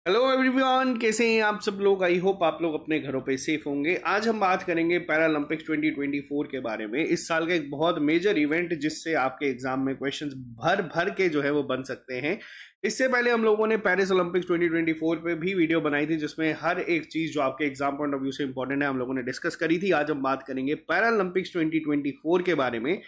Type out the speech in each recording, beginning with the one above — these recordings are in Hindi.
हेलो एवरीवन, कैसे हैं आप सब लोग। आई होप आप लोग अपने घरों पे सेफ होंगे। आज हम बात करेंगे पैरालंपिक्स 2024 के बारे में। इस साल का एक बहुत मेजर इवेंट जिससे आपके एग्जाम में क्वेश्चंस भर भर के जो है वो बन सकते हैं। इससे पहले हम लोगों ने पेरिस ओलंपिक्स 2024 पे भी वीडियो बनाई थी जिसमें हर एक चीज जो आपके एग्जाम पॉइंट ऑफ व्यू से इंपॉर्टेंट है हम लोगों ने डिस्कस करी थी। आज हम बात करेंगे पैरालंपिक्स 2024 के बारे में।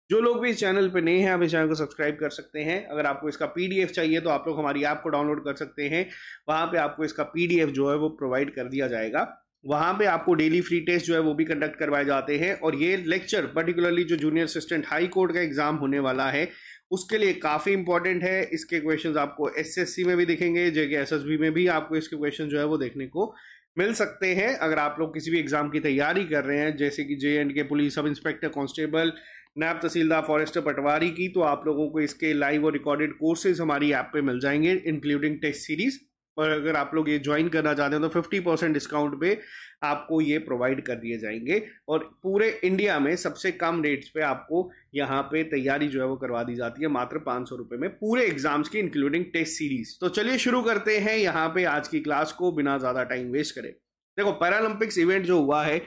जो लोग भी इस चैनल पे नए हैं आप इस चैनल को सब्सक्राइब कर सकते हैं। अगर आपको इसका पीडीएफ चाहिए तो आप लोग हमारी ऐप को डाउनलोड कर सकते हैं। वहां पे आपको इसका पीडीएफ जो है वो प्रोवाइड कर दिया जाएगा। वहां पे आपको डेली फ्री टेस्ट जो है वो भी कंडक्ट करवाए जाते हैं। और ये लेक्चर पर्टिकुलरली जो जूनियर असिस्टेंट हाई कोर्ट का एग्जाम होने वाला है उसके लिए काफी इंपॉर्टेंट है। इसके क्वेश्चंस आपको एसएससी में भी दिखेंगे, जेके एसएसबी में भी आपको इसके क्वेश्चन जो है वो देखने को मिल सकते हैं। अगर आप लोग किसी भी एग्जाम की तैयारी कर रहे हैं जैसे कि JNK police sub inspector constable, नैब तहसीलदार, फॉरेस्टर, पटवारी की, तो आप लोगों को इसके लाइव और रिकॉर्डेड कोर्सेज हमारी ऐप पे मिल जाएंगे इंक्लूडिंग टेस्ट सीरीज। और अगर आप लोग ये ज्वाइन करना चाहते हैं तो 50% डिस्काउंट पे आपको ये प्रोवाइड कर दिए जाएंगे। और पूरे इंडिया में सबसे कम रेट्स पे आपको यहाँ पे तैयारी जो है वो करवा दी जाती है, मात्र 500 रुपए में पूरे एग्जाम्स की इंक्लूडिंग टेस्ट सीरीज। तो चलिए शुरू करते हैं यहाँ पे आज की क्लास को बिना ज्यादा टाइम वेस्ट करे। देखो, पैरालंपिक्स इवेंट जो हुआ है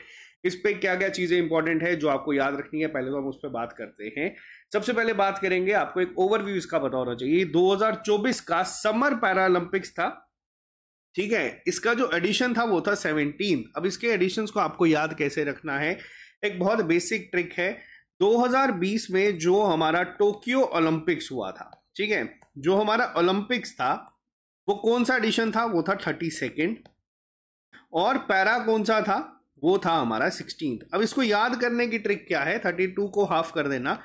इस पे क्या क्या चीजें इंपॉर्टेंट है जो आपको याद रखनी है, पहले तो हम उस पर बात करते हैं। सबसे पहले बात करेंगे, आपको एक ओवरव्यू इसका पता होना चाहिए। 2024 का समर पैरालंपिक्स था, ठीक है। इसका जो एडिशन था वो था 17। अब इसके एडिशंस को आपको याद कैसे रखना है, एक बहुत बेसिक ट्रिक है। 2020 में जो हमारा टोक्यो ओलंपिक्स हुआ था, ठीक है, जो हमारा ओलंपिक्स था वो कौन सा एडिशन था, वो था 32। और पैरा कौन सा था, वो था हमारा 16। अब इसको याद करने की ट्रिक क्या है, 32 को हाफ कर देना,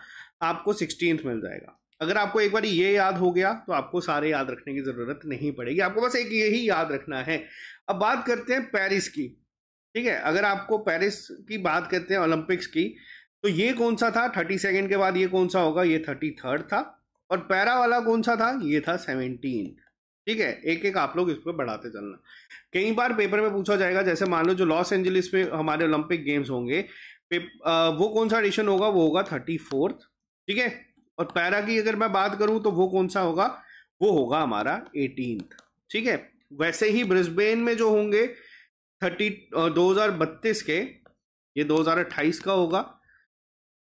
आपको 16 मिल जाएगा। अगर आपको एक बार ये याद हो गया तो आपको सारे याद रखने की जरूरत नहीं पड़ेगी, आपको बस एक यही याद रखना है। अब बात करते हैं पेरिस की, ठीक है। अगर आपको पेरिस की बात करते हैं ओलंपिक्स की, तो ये कौन सा था 32 के बाद, ये कौन सा होगा, ये 33 था। और पैरा वाला कौन सा था, ये था 17, ठीक है। एक एक आप लोग इस पर बढ़ाते चलना। कई बार पेपर में पूछा जाएगा, जैसे मान लो जो लॉस एंजलिस में हमारे ओलंपिक गेम्स होंगे वो कौन सा एडिशन होगा, वो होगा 34, ठीक है। और पैरा की अगर मैं बात करूं तो वो कौन सा होगा, वो होगा हमारा 18, ठीक है। वैसे ही ब्रिस्बेन में जो होंगे 2032 के, ये 2028 का होगा।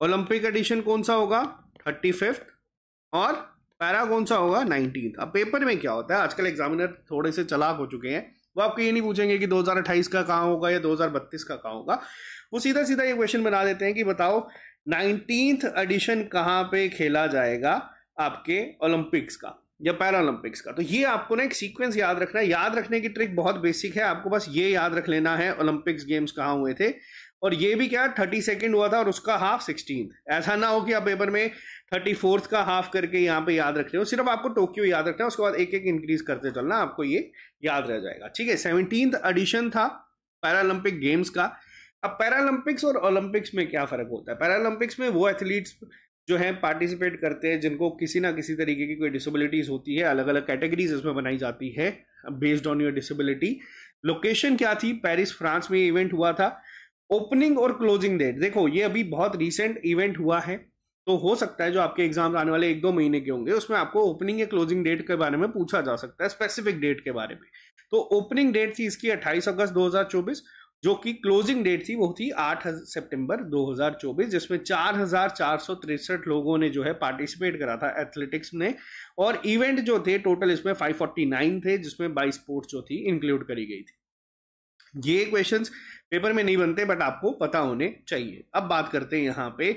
ओलंपिक एडिशन कौन सा होगा, 35। और पैरा कौन सा होगा, 19। अब पेपर में क्या होता है, आजकल एग्जामिनर थोड़े से चालाक हो चुके हैं, वो आपको ये नहीं पूछेंगे कि 2028 का कहाँ होगा या 2032 का कहाँ होगा। वो सीधा सीधा ये क्वेश्चन बना देते हैं कि बताओ 19th एडिशन कहाँ पे खेला जाएगा आपके ओलंपिक्स का या पैरालंपिक्स का। तो ये आपको ना एक सीक्वेंस याद रखना है। याद रखने की ट्रिक बहुत बेसिक है, आपको बस ये याद रख लेना है ओलंपिक्स गेम्स कहाँ हुए थे। और ये भी क्या 32 हुआ था और उसका हाफ 16। ऐसा ना हो कि आप पेपर में 34 का हाफ करके यहाँ पे याद रख रहे हो, सिर्फ आपको टोक्यो याद रखना है, उसके बाद एक एक इंक्रीज करते चलना, आपको ये याद रह जाएगा, ठीक है। 17th एडिशन था पैरालंपिक गेम्स का। अब पैरालंपिक्स और ओलंपिक्स में क्या फर्क होता है, पैरालंपिक्स में वो एथलीट्स जो है पार्टिसिपेट करते हैं जिनको किसी ना किसी तरीके की कोई डिसेबिलिटीज होती है, अलग अलग कैटेगरीज इसमें बनाई जाती है based on your disability. Location क्या थी, पेरिस फ्रांस में इवेंट हुआ था। ओपनिंग और क्लोजिंग डेट, देखो ये अभी बहुत रिसेंट इवेंट हुआ है, तो हो सकता है जो आपके एग्जाम आने वाले 1-2 महीने के होंगे उसमें आपको ओपनिंग या क्लोजिंग डेट के बारे में पूछा जा सकता है, स्पेसिफिक डेट के बारे में। तो ओपनिंग डेट थी इसकी 28 अगस्त 2024, जो कि क्लोजिंग डेट थी वो थी 8 सितंबर 2024, जिसमें 4463 लोगों ने जो है पार्टिसिपेट करा था एथलेटिक्स में। और इवेंट जो थे टोटल इसमें 549 थे, जिसमें 22 स्पोर्ट्स जो थी इंक्लूड करी गई थी। ये क्वेश्चंस पेपर में नहीं बनते बट आपको पता होने चाहिए। अब बात करते हैं यहाँ पे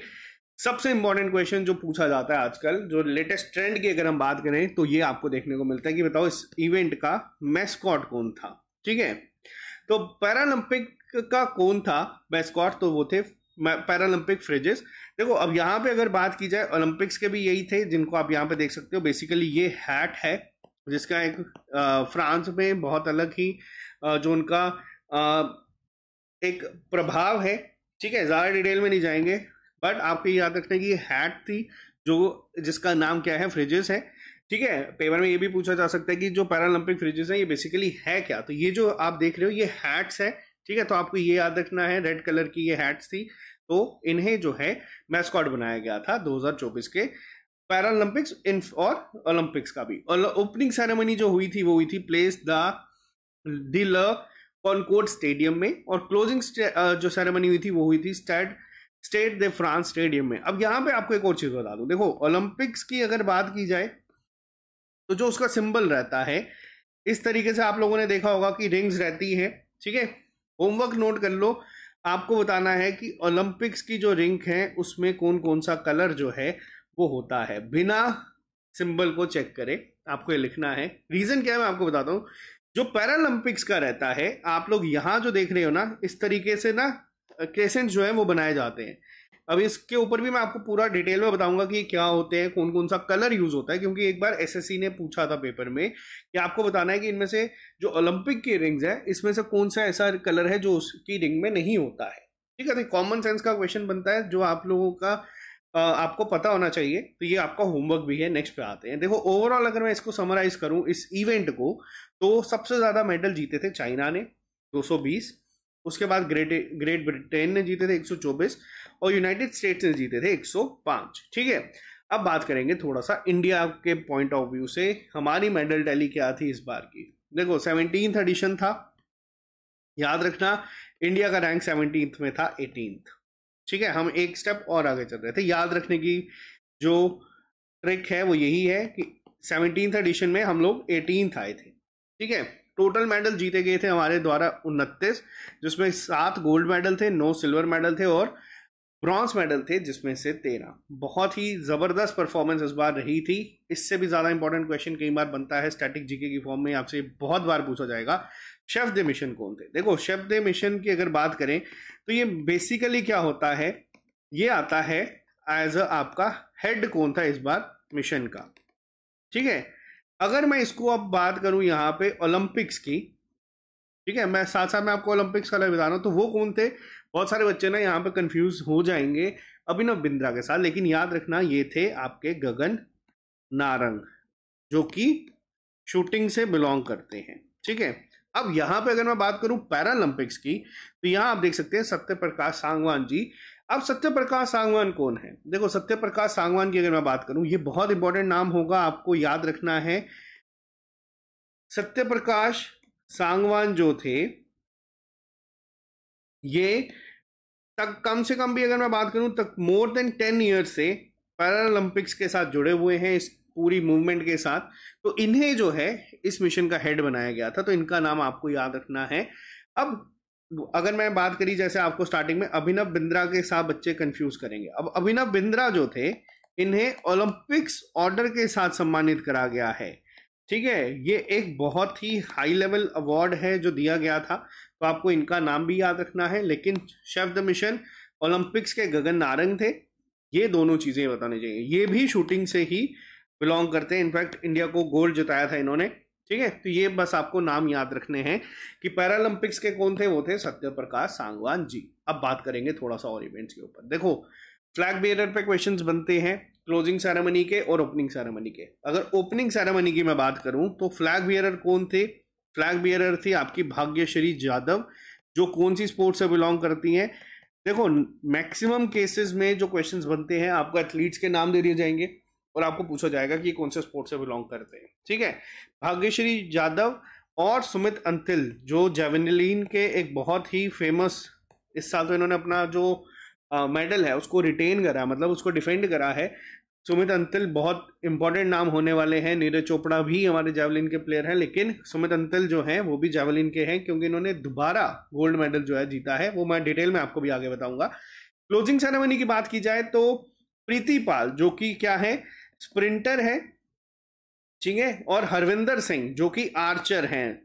सबसे इंपॉर्टेंट क्वेश्चन जो पूछा जाता है आजकल, जो लेटेस्ट ट्रेंड की अगर हम बात करें तो ये आपको देखने को मिलता है कि बताओ इस इवेंट का मैस्कॉट कौन था, ठीक है। तो पैरालंपिक का कौन था मैस्कॉट, तो वो थे पैरालंपिक फ्रिजेस। देखो अब यहाँ पे अगर बात की जाए ओलंपिक्स के भी यही थे, जिनको आप यहाँ पे देख सकते हो। बेसिकली ये हैट है जिसका एक फ्रांस में बहुत अलग ही जो उनका एक प्रभाव है, ठीक है। ज्यादा डिटेल में नहीं जाएंगे बट आपको याद रखना कि ये हैट थी जो जिसका नाम क्या है, फ्रिजेस है, ठीक है। पेपर में ये भी पूछा जा सकता है कि जो पैरालंपिक फ्रिजेस है ये बेसिकली है क्या, तो ये जो आप देख रहे हो ये हैट्स है, ठीक है। तो आपको ये याद रखना है, रेड कलर की ये हैट्स थी, तो इन्हें जो है मैस्कॉट बनाया गया था 2024 के पैरालंपिक्स और ओलंपिक्स का भी। ओपनिंग सेरेमनी जो हुई थी वो हुई थी प्लेस द दी ल कॉनकोर्ड स्टेडियम में, और क्लोजिंग जो सेरेमनी हुई थी वो हुई थी स्टेड दे फ्रांस स्टेडियम में। अब यहाँ पे आपको एक और चीज बता दूं, देखो ओलंपिक्स की अगर बात की जाए तो जो उसका सिंबल रहता है, इस तरीके से आप लोगों ने देखा होगा कि रिंग्स रहती है, ठीक है। होमवर्क नोट कर लो, आपको बताना है कि ओलंपिक्स की जो रिंग है उसमें कौन कौन सा कलर जो है वो होता है, बिना सिंबल को चेक करे आपको ये लिखना है। रीजन क्या है मैं आपको बताता हूँ। जो पैरालंपिक्स का रहता है, आप लोग यहाँ जो देख रहे हो ना, इस तरीके से ना क्रेसेंट जो है वो बनाए जाते हैं। अब इसके ऊपर भी मैं आपको पूरा डिटेल में बताऊंगा कि क्या होते हैं, कौन कौन सा कलर यूज होता है, क्योंकि एक बार एसएससी ने पूछा था पेपर में कि आपको बताना है कि इनमें से जो ओलंपिक की रिंग्स है इसमें से कौन सा ऐसा कलर है जो उसकी रिंग में नहीं होता है, ठीक है। तो कॉमन सेंस का क्वेश्चन बनता है जो आप लोगों का आपको पता होना चाहिए, तो ये आपका होमवर्क भी है। नेक्स्ट पे आते हैं। देखो ओवरऑल अगर मैं इसको समराइज करूं इस इवेंट को, तो सबसे ज्यादा मेडल जीते थे चाइना ने 220, उसके बाद ग्रेट ब्रिटेन ने जीते थे 124, और यूनाइटेड स्टेट्स ने जीते थे 105, ठीक है। अब बात करेंगे थोड़ा सा इंडिया के पॉइंट ऑफ व्यू से, हमारी मेडल टैली क्या थी इस बार की। देखो 17th एडिशन था, याद रखना इंडिया का रैंक 17th में था 18th, ठीक है। हम एक स्टेप और आगे चल रहे थे। याद रखने की जो ट्रिक है वो यही है कि 17th एडिशन में हम लोग 18th आए थे, ठीक है। टोटल मेडल जीते गए थे हमारे द्वारा 29, जिसमें 7 गोल्ड मेडल थे, 9 सिल्वर मेडल थे और ब्रॉन्ज मेडल थे जिसमें से 13। बहुत ही जबरदस्त परफॉर्मेंस इस बार रही थी। इससे भी ज्यादा इंपॉर्टेंट क्वेश्चन कई बार बनता है स्टैटिक जीके की फॉर्म में, आपसे बहुत बार पूछा जाएगा शेफ द मिशन कौन थे। देखो शेफ द मिशन की अगर बात करें तो ये बेसिकली क्या होता है, ये आता है एज अ आपका हेड कौन था इस बार मिशन का, ठीक है। अगर मैं इसको अब बात करूं यहाँ पे ओलंपिक्स की, ठीक है, मैं साथ साथ में आपको ओलंपिक्स का बता रहा हूं, तो वो कौन थे। बहुत सारे बच्चे ना यहाँ पे कंफ्यूज हो जाएंगे अभिनव बिंद्रा के साथ, लेकिन याद रखना ये थे आपके गगन नारंग, जो कि शूटिंग से बिलोंग करते हैं, ठीक है। अब यहाँ पे अगर मैं बात करूं पैरालंपिक्स की, तो यहाँ आप देख सकते हैं सत्य प्रकाश सांगवान जी। अब सत्य प्रकाश सांगवान कौन है। देखो सत्य प्रकाश सांगवान की अगर मैं बात करूं, ये बहुत इंपॉर्टेंट नाम होगा, आपको याद रखना है। सत्य प्रकाश सांगवान जो थे ये तक कम से कम भी अगर मैं बात करूं तक मोर देन 10 ईयर्स से पैरालंपिक्स के साथ जुड़े हुए हैं, इस पूरी मूवमेंट के साथ। तो इन्हें जो है इस मिशन का हेड बनाया गया था, तो इनका नाम आपको याद रखना है। अब अगर मैं बात करी जैसे आपको स्टार्टिंग में अभिनव बिंद्रा के साथ बच्चे कंफ्यूज करेंगे। अब अभिनव बिंद्रा जो थे इन्हें ओलंपिक्स ऑर्डर के साथ सम्मानित करा गया है, ठीक है। ये एक बहुत ही हाई लेवल अवार्ड है जो दिया गया था, तो आपको इनका नाम भी याद रखना है। लेकिन शेफ द मिशन ओलंपिक्स के गगन नारंग थे, ये दोनों चीजें बतानी चाहिए। ये भी शूटिंग से ही बिलोंग करते हैं, इनफैक्ट इंडिया को गोल्ड जिताया था इन्होंने, ठीक है। तो ये बस आपको नाम याद रखने हैं कि पैरालंपिक्स के कौन थे, वो थे सत्य प्रकाश सांगवान जी। अब बात करेंगे थोड़ा सा और इवेंट्स के ऊपर। देखो फ्लैग बियरर पे क्वेश्चंस बनते हैं क्लोजिंग सेरेमनी के और ओपनिंग सेरेमनी के। अगर ओपनिंग सेरेमनी की मैं बात करूं तो फ्लैग बियरर कौन थे। फ्लैग बियरर थी आपकी भाग्यश्री जाधव, जो कौन सी स्पोर्ट से बिलोंग करती हैं। देखो मैक्सिमम केसेस में जो क्वेश्चंस बनते हैं आपको एथलीट्स के नाम दे दिए जाएंगे और आपको पूछा जाएगा कि कौन से स्पोर्ट से बिलोंग करते हैं, ठीक है। भाग्यश्री जाधव और सुमित अंतिल जो जेवलिन के एक बहुत ही फेमस, इस साल तो इन्होंने अपना जो मेडल है उसको रिटेन करा, मतलब उसको डिफेंड करा है। सुमित अंतिल बहुत इंपॉर्टेंट नाम होने वाले हैं। नीरज चोपड़ा भी हमारे जेवलिन के प्लेयर हैं, लेकिन सुमित अंतिल जो हैं वो भी जेवलिन के हैं क्योंकि इन्होंने दोबारा गोल्ड मेडल जो है जीता है। वो मैं डिटेल में आपको भी आगे बताऊंगा। क्लोजिंग सेरेमनी की बात की जाए तो प्रीति पाल जो कि क्या है, स्प्रिंटर है, ठीक है, और हरविंदर सिंह जो कि आर्चर हैं।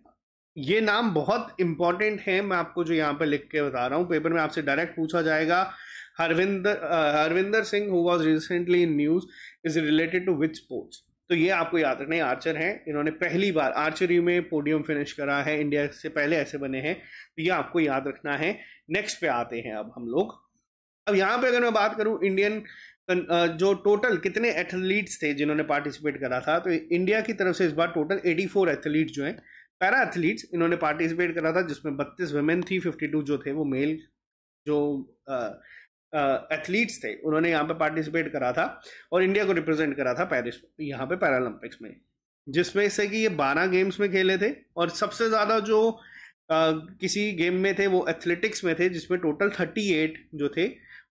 ये नाम बहुत इंपॉर्टेंट है, मैं आपको जो यहाँ पे लिख के बता रहा हूँ, पेपर में आपसे डायरेक्ट पूछा जाएगा। Harvinder Singh who was recently in news is related to which sports. तो ये आपको याद रखना है, आर्चर हैं, इन्होंने पहली बार आर्चरी में पोडियम फिनिश करा है, इंडिया से पहले ऐसे बने हैं, तो ये आपको याद रखना है। नेक्स्ट पे आते हैं अब हम लोग। अब यहाँ पे अगर मैं बात करूँ इंडियन जो टोटल कितने एथलीट्स थे जिन्होंने पार्टिसिपेट करा था, तो इंडिया की तरफ से इस बार टोटल 84 एथलीट्स जो हैं पैरा एथलीट्स इन्होंने पार्टिसिपेट करा था, जिसमें 32 वुमेन थी, 52 जो थे वो मेल जो एथलीट्स थे उन्होंने यहाँ पे पार्टिसिपेट करा था और इंडिया को रिप्रेजेंट करा था पेरिस यहाँ पे पैरालंपिक्स में। जिसमें से कि ये 12 गेम्स में खेले थे, और सबसे ज़्यादा जो किसी गेम में थे वो एथलेटिक्स में थे, जिसमें टोटल 38 जो थे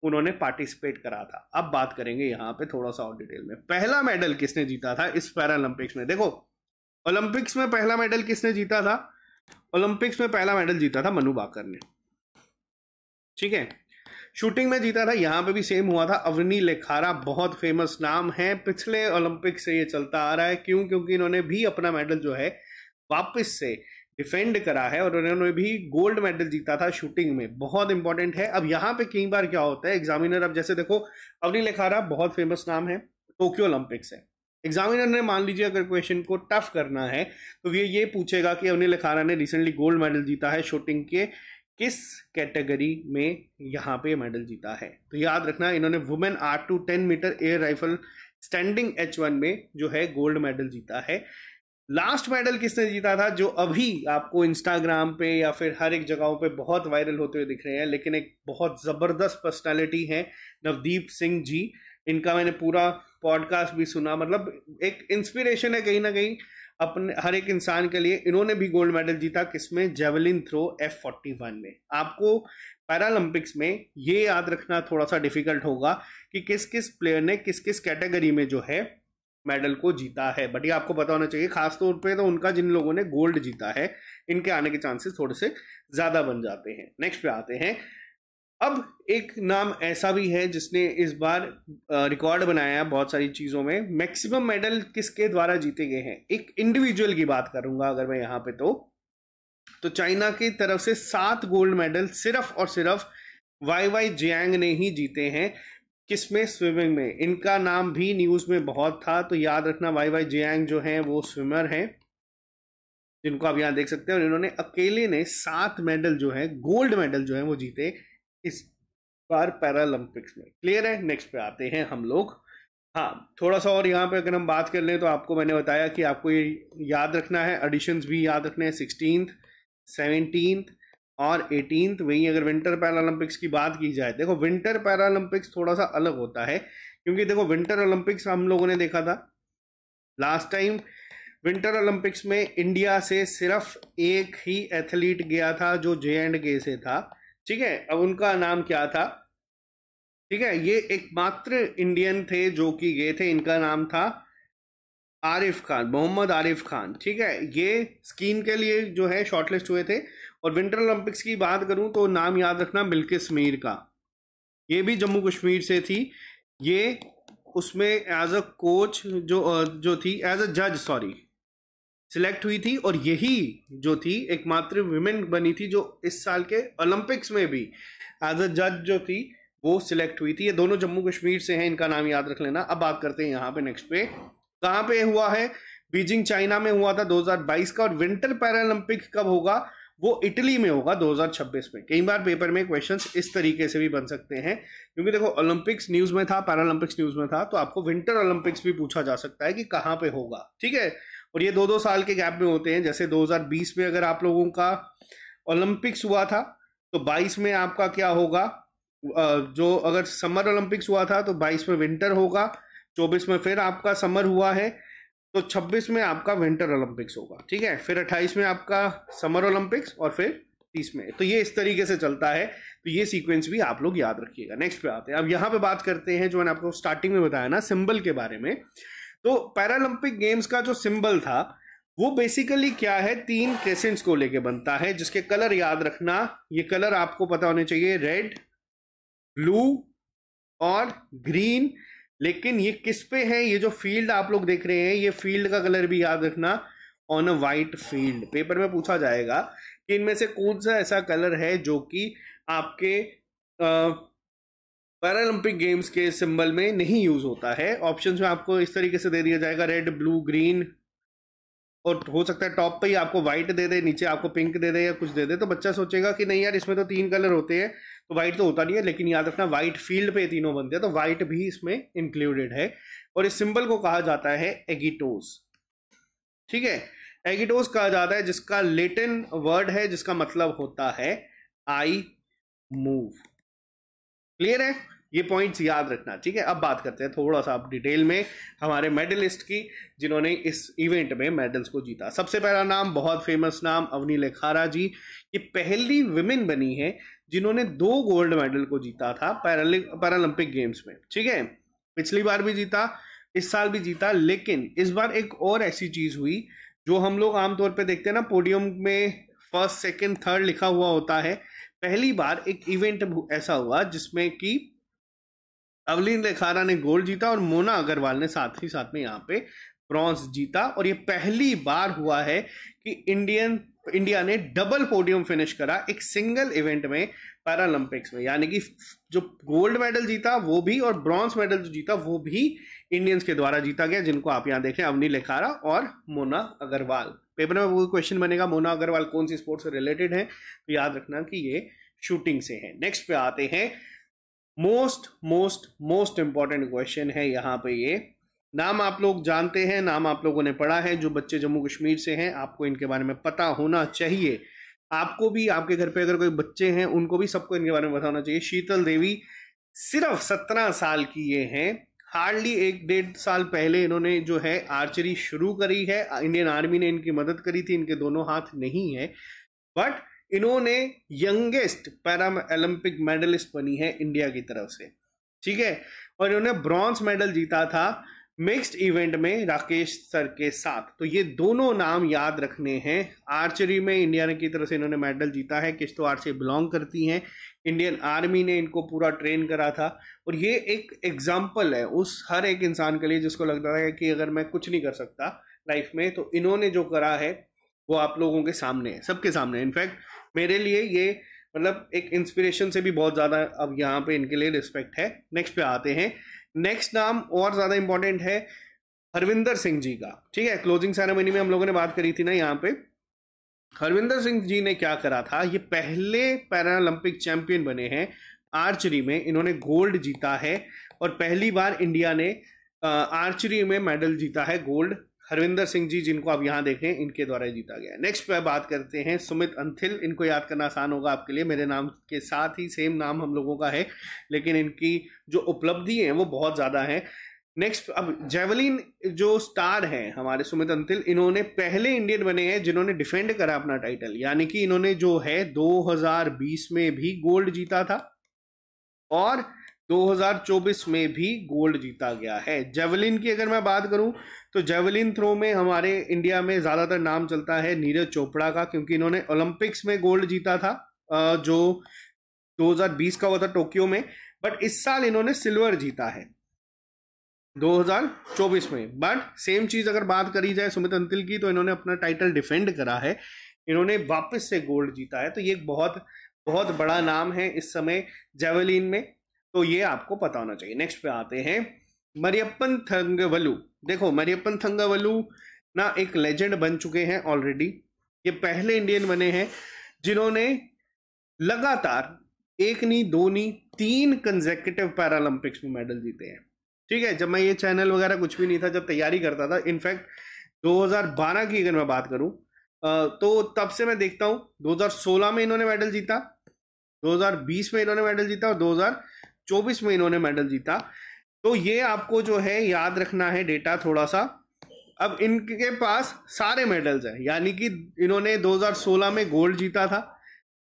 उन्होंने पार्टिसिपेट करा था। अब बात करेंगे यहाँ पे थोड़ा सा और डिटेल में। पहला मेडल किसने जीता था इस पैरालंपिक्स में? देखो, ओलंपिक्स में पहला मेडल किसने जीता था? ओलंपिक्स में पहला मेडल जीता था मनु भाकर ने, ठीक है। शूटिंग में जीता था, यहाँ पे भी सेम हुआ था, अवनी लेखारा। बहुत फेमस नाम है, पिछले ओलंपिक से ये चलता आ रहा है। क्यों? क्योंकि इन्होंने भी अपना मेडल जो है वापस से डिफेंड करा है, और उन्होंने भी गोल्ड मेडल जीता था शूटिंग में। बहुत इंपॉर्टेंट है। अब यहाँ पे कई बार क्या होता है, एग्जामिनर, अब जैसे देखो अवनी लेखारा बहुत फेमस नाम है, टोक्यो ओलंपिक्स है। एग्जामिनर ने मान लीजिए अगर क्वेश्चन को टफ करना है तो ये पूछेगा कि अवनी लेखारा ने रिसेंटली गोल्ड मेडल जीता है शूटिंग के किस कैटेगरी में यहाँ पे मेडल जीता है। तो याद रखना, इन्होंने women R2 10 meter air rifle standing H1 में जो है गोल्ड मेडल जीता है। लास्ट मेडल किसने जीता था, जो अभी आपको इंस्टाग्राम पे या फिर हर एक जगहों पे बहुत वायरल होते हुए दिख रहे हैं, लेकिन एक बहुत जबरदस्त पर्सनालिटी है, नवदीप सिंह जी। इनका मैंने पूरा पॉडकास्ट भी सुना, मतलब एक इंस्पिरेशन है कहीं ना कहीं अपने हर एक इंसान के लिए। इन्होंने भी गोल्ड मेडल जीता, किसमें? जेवलिन थ्रो F41 में। आपको पैरालंपिक्स में ये याद रखना थोड़ा सा डिफिकल्ट होगा कि किस किस प्लेयर ने किस किस कैटेगरी में जो है मेडल को जीता है, बट ये आपको पता होना चाहिए। खासतौर पे तो उनका, जिन लोगों ने गोल्ड जीता है, इनके आने के चांसेस थोड़े से ज्यादा बन जाते हैं। नेक्स्ट पे आते हैं। अब एक नाम ऐसा भी है जिसने इस बार रिकॉर्ड बनाया है बहुत सारी चीज़ों में। मैक्सिमम मेडल किसके द्वारा जीते गए हैं, एक इंडिविजुअल की बात करूंगा अगर मैं यहाँ पे, तो चाइना की तरफ से 7 गोल्ड मेडल सिर्फ और सिर्फ वाई जियांग ने ही जीते हैं। किसमें? स्विमिंग में। इनका नाम भी न्यूज़ में बहुत था, तो याद रखना वाई जियांग जो हैं वो स्विमर हैं, जिनको आप यहाँ देख सकते हैं। और इन्होंने अकेले ने 7 मेडल जो है, गोल्ड मेडल जो है वो जीते इस बार पैरालंपिक्स में। क्लियर है? नेक्स्ट पे आते हैं हम लोग। हाँ, थोड़ा सा और यहाँ पे अगर हम बात कर लें तो आपको मैंने बताया कि आपको ये याद रखना है, एडिशंस भी याद रखने हैं, 16th, 17th और 18th। वहीं अगर विंटर पैरालंपिक्स की बात की जाए, देखो विंटर पैरालंपिक्स थोड़ा सा अलग होता है, क्योंकि देखो विंटर ओलंपिक्स हम लोगों ने देखा था लास्ट टाइम। विंटर ओलंपिक्स में इंडिया से सिर्फ एक ही एथलीट गया था जो J&K से था, ठीक है। अब उनका नाम क्या था? ठीक है, ये एकमात्र इंडियन थे जो कि गए थे। इनका नाम था आरिफ खान, मोहम्मद आरिफ खान, ठीक है। ये स्कीइंग के लिए जो है शॉर्टलिस्ट हुए थे। और विंटर ओलंपिक्स की बात करूं तो नाम याद रखना बिल्किस मीर का। ये भी जम्मू कश्मीर से थी। ये उसमें एज अ कोच जो थी, एज अ जज सॉरी, सिलेक्ट हुई थी। और यही जो थी एकमात्र विमेन बनी थी जो इस साल के ओलंपिक्स में भी एज अ जज जो थी वो सिलेक्ट हुई थी। ये दोनों जम्मू कश्मीर से हैं, इनका नाम याद रख लेना। अब बात करते हैं यहाँ पे नेक्स्ट पे, कहाँ पे हुआ है? बीजिंग चाइना में हुआ था 2022 का। और विंटर पैरालंपिक कब होगा? वो इटली में होगा 2026 में। कई बार पेपर में क्वेश्चंस इस तरीके से भी बन सकते हैं, क्योंकि देखो ओलंपिक्स न्यूज में था, पैरालंपिक्स न्यूज में था, तो आपको विंटर ओलंपिक्स भी पूछा जा सकता है कि कहाँ पे होगा, ठीक है। और ये 2-2 साल के गैप में होते हैं। जैसे 2020 में अगर आप लोगों का ओलंपिक्स हुआ था तो 22 में आपका क्या होगा? जो अगर समर ओलंपिक्स हुआ था तो 22 में विंटर होगा, 24 में फिर आपका समर हुआ है तो 26 में आपका विंटर ओलंपिक्स होगा, ठीक है। फिर 28 में आपका समर ओलंपिक्स और फिर 30 में। तो ये इस तरीके से चलता है, तो ये सीक्वेंस भी आप लोग याद रखिएगा। नेक्स्ट पे आते हैं। अब यहाँ पे बात करते हैं जो मैंने आपको स्टार्टिंग में बताया ना, सिंबल के बारे में। तो पैरालंपिक गेम्स का जो सिंबल था वो बेसिकली क्या है? 3 क्रेसेंट्स को लेके बनता है, जिसके कलर याद रखना, ये कलर आपको पता होने चाहिए, रेड, ब्लू और ग्रीन। लेकिन ये किस पे है? ये जो फील्ड आप लोग देख रहे हैं, ये फील्ड का कलर भी याद रखना, on a white field. Paper में पूछा जाएगा कि इनमें से कौन सा ऐसा कलर है जो कि आपके पैरालंपिक गेम्स के सिंबल में नहीं यूज होता है। ऑप्शंस में आपको इस तरीके से दे दिया जाएगा, रेड, ब्लू, ग्रीन, और हो सकता है टॉप पे ही आपको व्हाइट दे दे, नीचे आपको पिंक दे दे या कुछ दे दे। तो बच्चा सोचेगा कि नहीं यार इसमें तो 3 कलर होते हैं, तो व्हाइट तो होता नहीं है। लेकिन याद रखना व्हाइट फील्ड पे तीनों बनते हैं, तो व्हाइट भी इसमें इंक्लूडेड है। और इस सिंबल को कहा जाता है एगिटोस, ठीक है। एगिटोस कहा जाता है, जिसका लैटिन वर्ड है, जिसका मतलब होता है आई मूव। क्लियर है? ये पॉइंट्स याद रखना, ठीक है। अब बात करते हैं थोड़ा सा अब डिटेल में हमारे मेडलिस्ट की जिन्होंने इस इवेंट में मेडल्स को जीता। सबसे पहला नाम, बहुत फेमस नाम, अवनी लेखारा जी। ये पहली विमेन बनी है जिन्होंने 2 गोल्ड मेडल को जीता था पैरालंपिक गेम्स में, ठीक है। पिछली बार भी जीता, इस साल भी जीता, लेकिन इस बार एक और ऐसी चीज हुई जो हम लोग आमतौर पे देखते हैं ना, पोडियम में फर्स्ट सेकंड थर्ड लिखा हुआ होता है। पहली बार एक इवेंट ऐसा हुआ जिसमें कि अवलीन लेखारा ने गोल्ड जीता और मोना अग्रवाल ने साथ ही साथ में यहाँ पे ब्रॉन्ज जीता। और ये पहली बार हुआ है कि इंडिया ने डबल पोडियम फिनिश करा एक सिंगल इवेंट में पैरालंपिक्स में, यानी कि जो गोल्ड मेडल जीता वो भी और ब्रॉन्ज मेडल जो जीता वो भी इंडियंस के द्वारा जीता गया, जिनको आप यहाँ देखें, अवनी लेखारा और मोना अग्रवाल। पेपर में वो क्वेश्चन बनेगा मोना अग्रवाल कौन सी स्पोर्ट से रिलेटेड है, तो याद रखना कि ये शूटिंग से है। नेक्स्ट पे आते हैं, मोस्ट इंपॉर्टेंट क्वेश्चन है यहाँ पे। ये नाम आप लोग जानते हैं, नाम आप लोगों ने पढ़ा है, जो बच्चे जम्मू कश्मीर से हैं आपको इनके बारे में पता होना चाहिए। आपको भी, आपके घर पे अगर कोई बच्चे हैं उनको भी, सबको इनके बारे में पता होना चाहिए। शीतल देवी सिर्फ 17 साल की ये हैं। हार्डली 1-1.5 साल पहले इन्होंने जो है आर्चरी शुरू करी है। इंडियन आर्मी ने इनकी मदद करी थी, इनके दोनों हाथ नहीं है, बट इन्होंने यंगेस्ट पैरा ओलंपिक मेडलिस्ट बनी है इंडिया की तरफ से, ठीक है। और इन्होंने ब्रॉन्ज मेडल जीता था मिक्स्ड इवेंट में राकेश सर के साथ। तो ये दोनों नाम याद रखने हैं। आर्चरी में इंडिया की तरफ से इन्होंने मेडल जीता है, किश्तवाड़ से बिलोंग करती हैं। इंडियन आर्मी ने इनको पूरा ट्रेन करा था। और ये एक एग्जाम्पल है उस हर एक इंसान के लिए जिसको लगता है कि अगर मैं कुछ नहीं कर सकता लाइफ में, तो इन्होंने जो करा है वो आप लोगों के सामने है, सबके सामने है। इनफैक्ट मेरे लिए ये मतलब एक इंस्पिरेशन से भी बहुत ज़्यादा अब यहाँ पे इनके लिए रिस्पेक्ट है। नेक्स्ट पे आते हैं। नेक्स्ट नाम और ज़्यादा इंपॉर्टेंट है, हरविंदर सिंह जी का, ठीक है। क्लोजिंग सेरेमनी में हम लोगों ने बात करी थी ना यहाँ पे। हरविंदर सिंह जी ने क्या करा था, ये पहले पैरालंपिक चैंपियन बने हैं आर्चरी में, इन्होंने गोल्ड जीता है और पहली बार इंडिया ने आर्चरी में मेडल जीता है गोल्ड। हरविंदर सिंह जी जिनको आप यहाँ देखें, इनके द्वारा जीता गया। नेक्स्ट पे बात करते हैं सुमित अंथिल। इनको याद करना आसान होगा आपके लिए, मेरे नाम के साथ ही सेम नाम हम लोगों का है, लेकिन इनकी जो उपलब्धि है वो बहुत ज़्यादा है। नेक्स्ट, अब जेवलिन जो स्टार हैं हमारे सुमित अंथिल, इन्होंने पहले इंडियन बने हैं जिन्होंने डिफेंड करा अपना टाइटल, यानी कि इन्होंने जो है 2020 में भी गोल्ड जीता था और 2024 में भी गोल्ड जीता गया है। जेवलिन की अगर मैं बात करूं तो जेवलिन थ्रो में हमारे इंडिया में ज़्यादातर नाम चलता है नीरज चोपड़ा का, क्योंकि इन्होंने ओलंपिक्स में गोल्ड जीता था जो 2020 का हुआ था टोक्यो में, बट इस साल इन्होंने सिल्वर जीता है 2024 में। बट सेम चीज़ अगर बात करी जाए सुमित अंतिल की, तो इन्होंने अपना टाइटल डिफेंड करा है, इन्होंने वापस से गोल्ड जीता है। तो ये बहुत बहुत बड़ा नाम है इस समय जेवलिन में, तो ये आपको पता होना चाहिए। नेक्स्ट पे आते हैं, मरियप्पन थंगवलु। देखो मरियप्पन थंगवलु ना एक लेजेंड बन चुके हैं ऑलरेडी। ये पहले इंडियन बने हैं जिन्होंने लगातार 1 नहीं 2 नहीं 3 कंसेक्यूटिव पैरालंपिक्स में मेडल जीते हैं, ठीक है। जब मैं ये चैनल वगैरह कुछ भी नहीं था, जब तैयारी करता था, इनफैक्ट 2012 की अगर मैं बात करूं तो तब से मैं देखता हूं 2016 में इन्होंने मेडल जीता, 2020 में इन्होंने मेडल जीता और 2024 में इन्होंने मेडल जीता। तो ये आपको जो है याद रखना है डेटा थोड़ा सा। अब इनके पास सारे मेडल्स हैं, यानी कि इन्होंने 2016 में गोल्ड जीता था,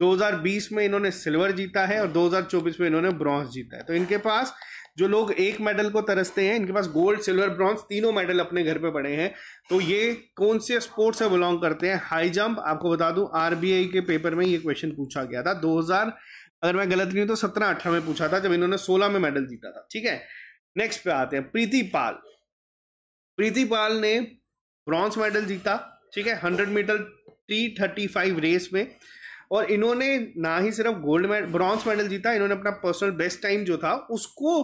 2020 में इन्होंने सिल्वर जीता है और 2024 में इन्होंने ब्रॉन्ज जीता है। तो इनके पास जो लोग एक मेडल को तरसते हैं, इनके पास गोल्ड सिल्वर ब्रॉन्ज तीनों मेडल अपने घर पे पड़े हैं। तो ये कौन से स्पोर्ट से बिलोंग करते हैं? High jump. आपको बता दूं आरबीआई के पेपर में ये क्वेश्चन पूछा गया था 2000, अगर मैं गलत नहीं हूं तो 17-18 में पूछा था, जब इन्होंने 16 में मेडल जीता था, ठीक है। नेक्स्ट पे आते हैं, प्रीति पाल। प्रीति पाल ने ब्रॉन्ज मेडल जीता, ठीक है, 100 मीटर T35 रेस में। और इन्होंने ना ही सिर्फ ब्रॉन्ज मेडल जीता, इन्होंने अपना पर्सनल बेस्ट टाइम जो था उसको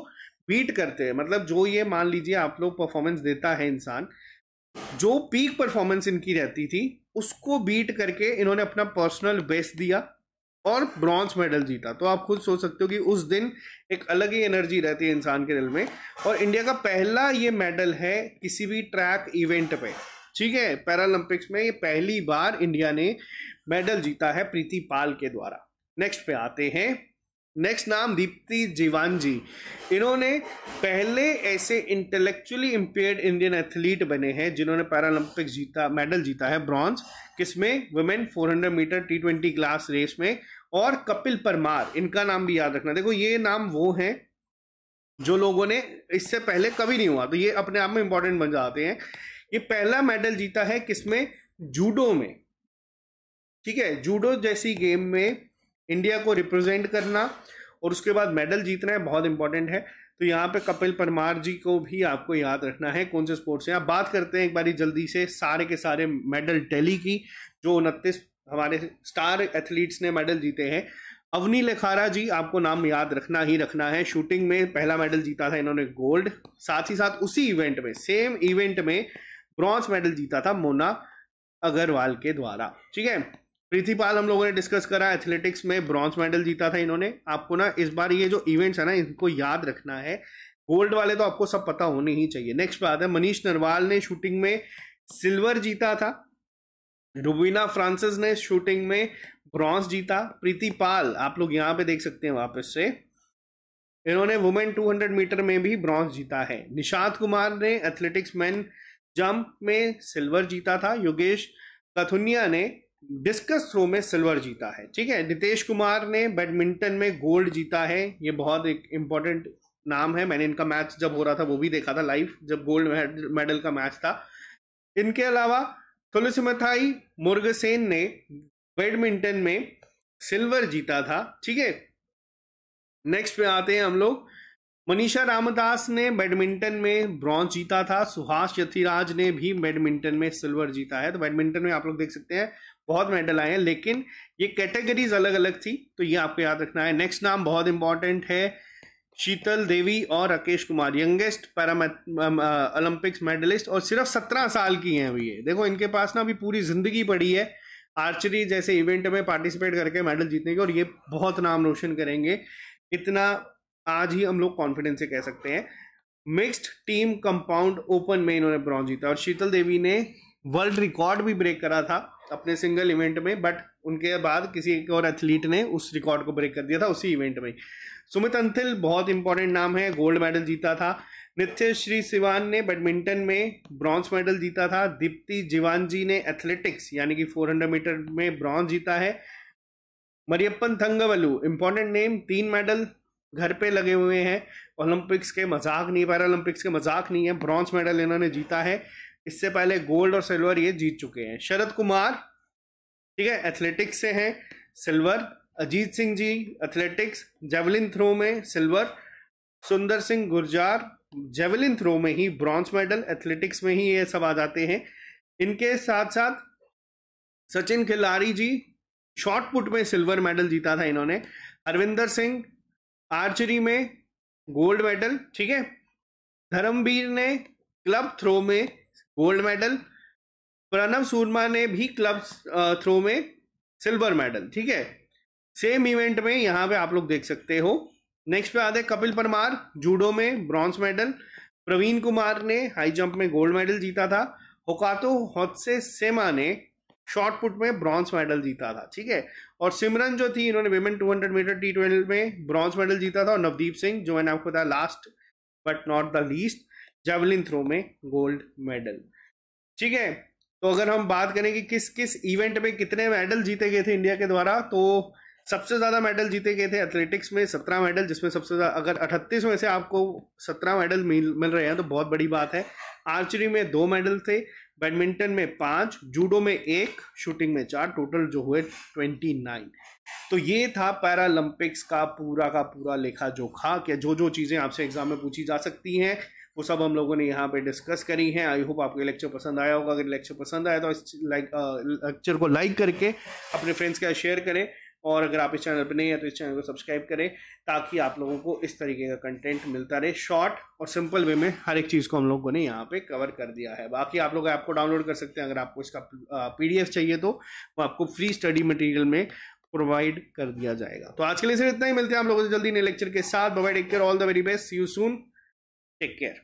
बीट करते हैं। मतलब जो ये मान लीजिए आप लोग परफॉर्मेंस देता है इंसान, जो पीक परफॉर्मेंस इनकी रहती थी उसको बीट करके इन्होंने अपना पर्सनल बेस्ट दिया और ब्रॉन्ज मेडल जीता। तो आप खुद सोच सकते हो कि उस दिन एक अलग ही एनर्जी रहती है इंसान के दिल में। और इंडिया का पहला ये मेडल है किसी भी ट्रैक इवेंट पे, ठीक है, पैरालंपिक्स में ये पहली बार इंडिया ने मेडल जीता है प्रीति पाल के द्वारा। नेक्स्ट पे आते हैं, नेक्स्ट नाम दीप्ति जीवांजी। इन्होंने पहले ऐसे इंटेलेक्चुअली इम्पेयर्ड इंडियन एथलीट बने हैं जिन्होंने पैरालंपिक्स मेडल जीता है ब्रॉन्ज, किसमें, women 400 metre T20 class race में। और कपिल परमार, इनका नाम भी याद रखना। देखो ये नाम वो हैं जो लोगों ने इससे पहले कभी नहीं हुआ, तो ये अपने आप में इंपॉर्टेंट बन जाते हैं। ये पहला मेडल जीता है किसमें, जूडो में, ठीक है। जूडो जैसी गेम में इंडिया को रिप्रेजेंट करना और उसके बाद मेडल जीतना है, बहुत इंपॉर्टेंट है। तो यहाँ पे कपिल परमार जी को भी आपको याद रखना है कौन से स्पोर्ट्स से। आप बात करते हैं एक बारी जल्दी से सारे के सारे मेडल टैली की, जो 29 हमारे स्टार एथलीट्स ने मेडल जीते हैं। अवनी लेखारा जी, आपको नाम याद रखना ही रखना है। शूटिंग में पहला मेडल जीता था इन्होंने गोल्ड, साथ ही साथ उसी इवेंट में, सेम इवेंट में ब्रॉन्ज मेडल जीता था मोना अग्रवाल के द्वारा, ठीक है। प्रीति पाल हम लोगों ने डिस्कस करा, एथलेटिक्स में ब्रॉन्ज मेडल जीता था इन्होंने। आपको ना इस बार ये जो इवेंट्स है ना, इनको याद रखना है। गोल्ड वाले तो आपको सब पता होने ही चाहिए। नेक्स्ट बात है, मनीष नरवाल ने शूटिंग में सिल्वर जीता था। रुबीना फ्रांसिस ने शूटिंग में ब्रॉन्ज जीता। प्रीति पाल आप लोग यहाँ पे देख सकते हैं वापस से, इन्होंने वुमेन 200 मीटर में भी ब्रॉन्ज जीता है। निशांत कुमार ने एथलेटिक्स मैन जंप में सिल्वर जीता था। योगेश कथुनिया ने डिस्कस थ्रो में सिल्वर जीता है, ठीक है। नितेश कुमार ने बैडमिंटन में गोल्ड जीता है। ये बहुत एक इंपॉर्टेंट नाम है, मैंने इनका मैच जब हो रहा था वो भी देखा था लाइव, जब गोल्ड मेडल का मैच था। इनके अलावा तुलसीमथाई मुरुगसेन ने बैडमिंटन में सिल्वर जीता था, ठीक है। नेक्स्ट पे आते हैं हम लोग, मनीषा रामदास ने बैडमिंटन में ब्रॉन्ज जीता था। सुहास यथिराज ने भी बैडमिंटन में सिल्वर जीता है। तो बैडमिंटन में आप लोग देख सकते हैं बहुत मेडल आए हैं, लेकिन ये कैटेगरीज अलग अलग थी, तो ये आपको याद रखना है। नेक्स्ट नाम बहुत इंपॉर्टेंट है, शीतल देवी और Rakesh Kumar, youngest Olympics medalist, और सिर्फ 17 साल की हैं अभी ये। देखो इनके पास ना अभी पूरी जिंदगी पड़ी है आर्चरी जैसे इवेंट में पार्टिसिपेट करके मेडल जीतने के, और ये बहुत नाम रोशन करेंगे, इतना आज ही हम लोग कॉन्फिडेंस से कह सकते हैं। मिक्स्ड टीम कंपाउंड ओपन में इन्होंने ब्रॉन्ज जीता, और शीतल देवी ने वर्ल्ड रिकॉर्ड भी ब्रेक करा था अपने सिंगल इवेंट में, बट उनके बाद किसी एक और एथलीट ने उस रिकॉर्ड को ब्रेक कर दिया था उसी इवेंट में। सुमित अंथिल बहुत इंपॉर्टेंट नाम है, गोल्ड मेडल जीता था। नित्य श्री सिवान ने बैडमिंटन में ब्रॉन्ज मेडल जीता था। दीप्ति जीवांजी ने एथलेटिक्स यानी कि 400 मीटर में ब्रॉन्ज जीता है। मरियप्पन थंगवलु इंपॉर्टेंट नेम, 3 मेडल घर पे लगे हुए हैं, ओलंपिक्स के मजाक नहीं, पैरालंपिक्स के मजाक नहीं है, ब्रॉन्ज मेडल इन्होंने जीता है। इससे पहले गोल्ड और सिल्वर ये जीत चुके हैं। शरद कुमार, ठीक है, एथलेटिक्स से हैं, silver. Ajit Singh ji athletics, javelin throw में सिल्वर। सुंदर सिंह गुर्जार जेवलिन थ्रो में ही ब्रॉन्ज मेडल, एथलेटिक्स में ही ये सब आ जाते हैं। इनके साथ साथ सचिन खिलाड़ी जी शॉर्ट पुट में सिल्वर मेडल जीता था इन्होंने। हरविंदर सिंह आर्चरी में गोल्ड मेडल, ठीक है। धर्मवीर ने क्लब थ्रो में गोल्ड मेडल। प्रणव सूरमा ने भी क्लब थ्रो में सिल्वर मेडल, ठीक है। सेम इवेंट में यहाँ पे आप लोग देख सकते हो। नेक्स्ट पे आते हैं कपिल परमार, जूडो में ब्रॉन्ज मेडल। प्रवीण कुमार ने हाई जंप में गोल्ड मेडल जीता था। होकातो होत्से सेमा ने शॉर्ट पुट में ब्रॉन्ज मेडल जीता था, ठीक है। और सिमरन जो थी, इन्होंने विमेन 200 मीटर T12 में ब्रॉन्ज मेडल जीता था। और नवदीप सिंह, जो मैंने आपको बताया last but not the least, javelin throw में गोल्ड मेडल, ठीक है। तो अगर हम बात करें कि किस किस इवेंट में कितने मेडल जीते गए थे इंडिया के द्वारा, तो सबसे ज्यादा मेडल जीते गए थे एथलेटिक्स में 17 मेडल, जिसमें सबसे ज्यादा, अगर 38 में से आपको 17 मेडल मिल रहे हैं तो बहुत बड़ी बात है। आर्चरी में 2 मेडल थे, बैडमिंटन में 5, जूडो में 1, शूटिंग में 4, टोटल जो हुए 29। तो ये था पैरालंपिक्स का पूरा लेखा जोखा, कि जो जो चीज़ें आपसे एग्जाम में पूछी जा सकती हैं वो सब हम लोगों ने यहाँ पे डिस्कस करी हैं। आई होप आपको लेक्चर पसंद आया होगा। अगर लेक्चर पसंद आया तो इस लेक्चर को लाइक करके अपने फ्रेंड्स के साथ शेयर करें, और अगर आप इस चैनल पर नहीं है तो इस चैनल को सब्सक्राइब करें, ताकि आप लोगों को इस तरीके का कंटेंट मिलता रहे। शॉर्ट और सिंपल वे में हर एक चीज़ को हम लोगों ने यहाँ पे कवर कर दिया है। बाकी आप लोग ऐप को डाउनलोड कर सकते हैं, अगर आपको इसका PDF चाहिए तो वो आपको फ्री स्टडी मटेरियल में प्रोवाइड कर दिया जाएगा। तो आज के लिए सिर्फ इतना ही, मिलते हैं हम लोगों से जल्दी नए लेक्चर के साथ। Bye bye, take care, all the very best, see you soon, take care.